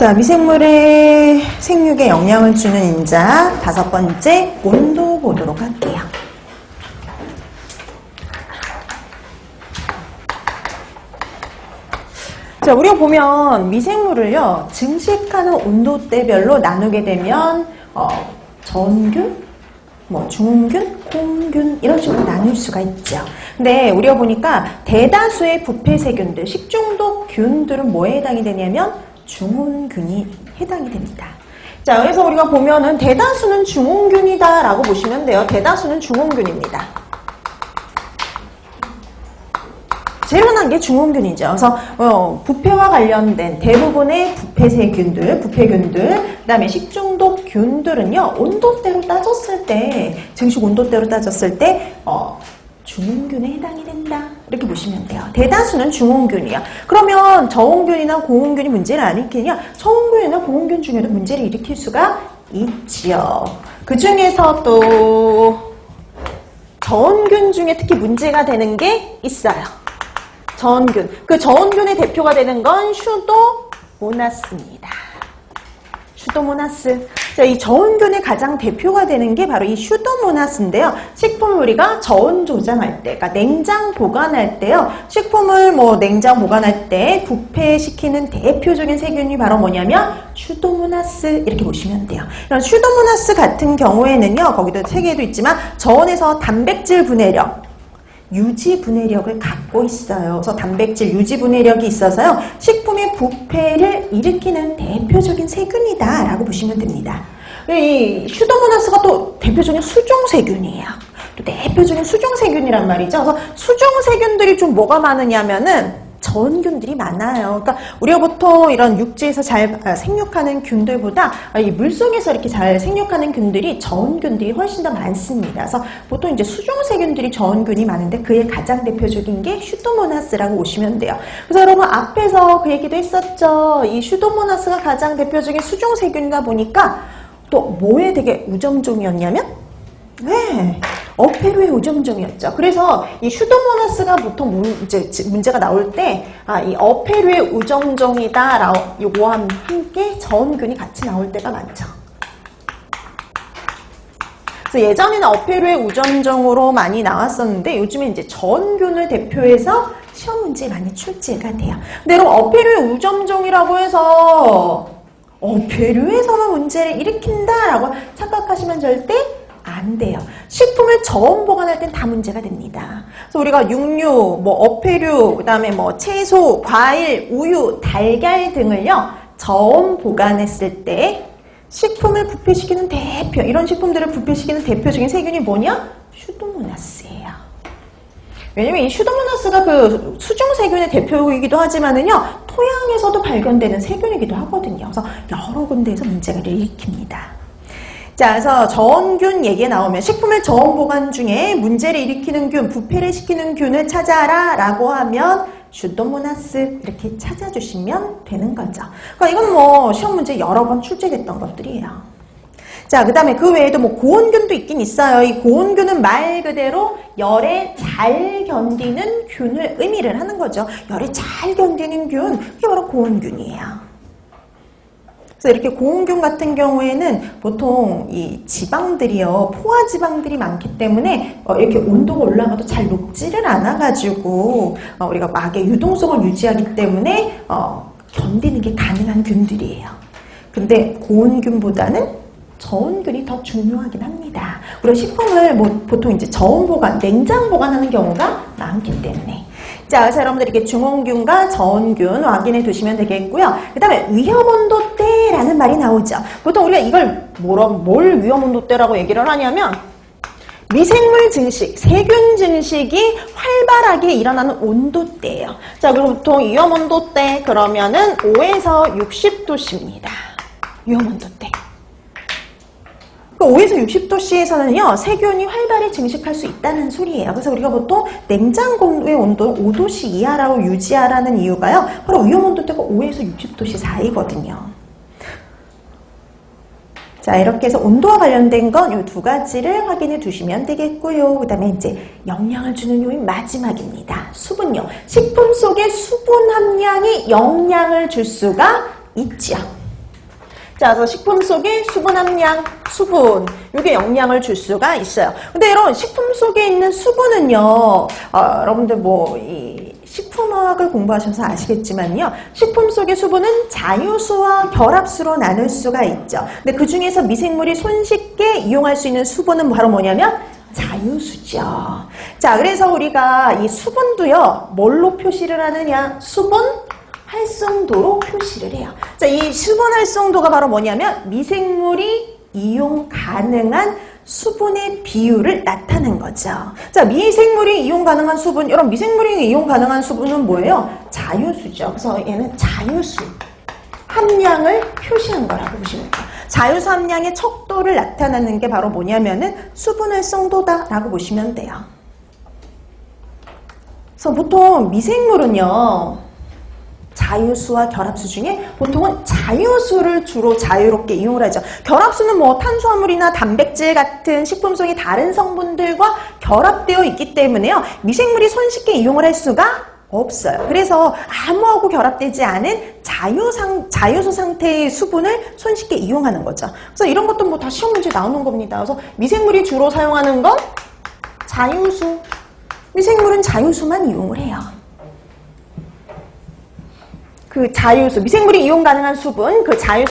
자, 미생물의 생육에 영향을 주는 인자 5번째 온도 보도록 할게요. 자, 우리가 보면 미생물을요, 증식하는 온도대별로 나누게 되면 전균, 중균, 콩균 이런 식으로 나눌 수가 있죠. 근데 우리가 보니까 대다수의 부패세균들, 식중독균들은 뭐에 해당이 되냐면 중온균이 해당이 됩니다. 자, 그래서 우리가 보면은 대다수는 중온균이다 라고 보시면 돼요. 대다수는 중온균입니다. 제일 흔한 게 중온균이죠. 그래서 부패와 관련된 대부분의 부패세균들, 부패균들, 그 다음에 식중독균들은요, 온도대로 따졌을 때, 증식 온도대로 따졌을 때 중온균에 해당이 된다. 이렇게 보시면 돼요. 대다수는 중온균이야. 그러면 저온균이나 고온균이 문제를 안 일으키냐? 저온균이나 고온균 중에도 문제를 일으킬 수가 있지요. 그 중에서 또 저온균 중에 특히 문제가 되는 게 있어요. 저온균. 그 저온균의 대표가 되는 건 슈도모나스입니다. 슈도모나스. 자, 이 저온균의 가장 대표가 되는 게 바로 이 슈도모나스인데요. 식품을 우리가 저온 조장할 때, 그러니까 냉장 보관할 때요. 식품을 냉장 보관할 때 부패시키는 대표적인 세균이 바로 뭐냐면 슈도모나스 이렇게 보시면 돼요. 이런 슈도모나스 같은 경우에는요. 거기도 세계에도 있지만 저온에서 단백질 분해력, 유지 분해력을 갖고 있어요. 그래서 단백질 유지 분해력이 있어서요. 식품의 부패를 일으키는 대표적인 세균이다 라고 보시면 됩니다. 이 슈도모나스가 또 대표적인 수종세균이에요. 또 대표적인 수종세균이란 말이죠. 그래서 수종세균들이 좀 뭐가 많으냐면은 저온균들이 많아요. 그러니까 우리가 보통 이런 육지에서 잘 생육하는 균들보다 이 물속에서 이렇게 잘 생육하는 균들이 저온균들이 훨씬 더 많습니다. 그래서 보통 이제 수종세균들이 저온균이 많은데 그의 가장 대표적인 게 슈도모나스라고 보시면 돼요. 그래서 여러분 앞에서 그 얘기도 했었죠. 이 슈도모나스가 가장 대표적인 수종세균이다 보니까 또 뭐에 되게 우점종이었냐면 어패류의 우점종이었죠. 그래서 이 슈도모나스가 보통 문제가 나올 때 이 어패류의 우점종이다 요거와 함께 저온균이 같이 나올 때가 많죠. 그래서 예전에는 어패류의 우점종으로 많이 나왔었는데 요즘에 이제 저온균을 대표해서 시험 문제에 많이 출제가 돼요. 근데 여러분 어패류의 우점종이라고 해서 어패류에서만 문제를 일으킨다라고 착각하시면 절대 안 돼요. 식품을 저온 보관할 땐 다 문제가 됩니다. 그래서 우리가 육류, 어패류, 그 다음에 채소, 과일, 우유, 달걀 등을요, 저온 보관했을 때 식품을 부패시키는 이런 식품들을 부패시키는 대표적인 세균이 뭐냐? 슈도모나스예요. 왜냐면 이 슈도모나스가 그 수중세균의 대표이기도 하지만은요, 토양에서도 발견되는 세균이기도 하거든요. 그래서 여러 군데에서 문제를 일으킵니다. 자, 그래서 저온균 얘기에 나오면 식품을 저온 보관 중에 문제를 일으키는 균, 부패를 시키는 균을 찾아라 라고 하면 슈도모나스 이렇게 찾아주시면 되는 거죠. 그러니까 이건 시험 문제 여러 번 출제됐던 것들이에요. 자, 그 다음에 그 외에도 고온균도 있긴 있어요. 이 고온균은 말 그대로 열에 잘 견디는 균을 의미를 하는 거죠. 열에 잘 견디는 균, 그게 바로 고온균이에요. 그래서 이렇게 고온균 같은 경우에는 보통 이 지방들이요, 포화 지방들이 많기 때문에 이렇게 온도가 올라가도 잘 녹지를 않아가지고 우리가 막의 유동성을 유지하기 때문에 견디는 게 가능한 균들이에요. 근데 고온균보다는 저온균이 더 중요하긴 합니다. 우리가 식품을 보통 이제 저온 보관, 냉장 보관하는 경우가 많기 때문에. 자, 그래서 여러분들 이렇게 중온균과 저온균 확인해 두시면 되겠고요. 그 다음에 위험온도대라는 말이 나오죠. 보통 우리가 이걸 뭘 위험온도대라고 얘기를 하냐면 미생물 증식, 세균 증식이 활발하게 일어나는 온도대예요. 자, 그럼 보통 위험온도대 그러면은 5에서 60도씨입니다. 위험온도대. 5에서 60도씨에서는요, 세균이 활발히 증식할 수 있다는 소리예요. 그래서 우리가 보통 냉장고의 온도 5도씨 이하라고 유지하라는 이유가요, 바로 위험온도대가 5에서 60도씨 사이거든요. 자, 이렇게 해서 온도와 관련된 건 이 두 가지를 확인해 두시면 되겠고요. 그 다음에 이제 영양을 주는 요인 마지막입니다. 수분요. 식품 속에 수분 함량이 영양을 줄 수가 있죠. 자, 그래서 식품 속에 수분 함량, 수분, 이게 영양을 줄 수가 있어요. 근데 이런 식품 속에 있는 수분은요, 여러분들 이 식품화학을 공부하셔서 아시겠지만요, 식품 속의 수분은 자유수와 결합수로 나눌 수가 있죠. 근데 그 중에서 미생물이 손쉽게 이용할 수 있는 수분은 바로 뭐냐면 자유수죠. 자, 그래서 우리가 이 수분도요, 뭘로 표시를 하느냐? 수분 활성도로 표시를 해요. 자, 이 수분 활성도가 바로 뭐냐면 미생물이 이용 가능한 수분의 비율을 나타낸 거죠. 자, 미생물이 이용 가능한 수분, 이런 미생물이 이용 가능한 수분은 뭐예요? 자유수죠. 그래서 얘는 자유수 함량을 표시한 거라고 보시면 돼요. 자유수 함량의 척도를 나타내는 게 바로 뭐냐면은 수분 활성도다라고 보시면 돼요. 그래서 보통 미생물은요, 자유수와 결합수 중에 보통은 자유수를 주로 자유롭게 이용을 하죠. 결합수는 뭐 탄수화물이나 단백질 같은 식품 속의 다른 성분들과 결합되어 있기 때문에요, 미생물이 손쉽게 이용을 할 수가 없어요. 그래서 아무하고 결합되지 않은 자유수 상태의 수분을 손쉽게 이용하는 거죠. 그래서 이런 것도 뭐 다 시험 문제 나오는 겁니다. 그래서 미생물이 주로 사용하는 건 자유수. 미생물은 자유수만 이용을 해요. 그 자유수, 미생물이 이용 가능한 수분, 그 자유수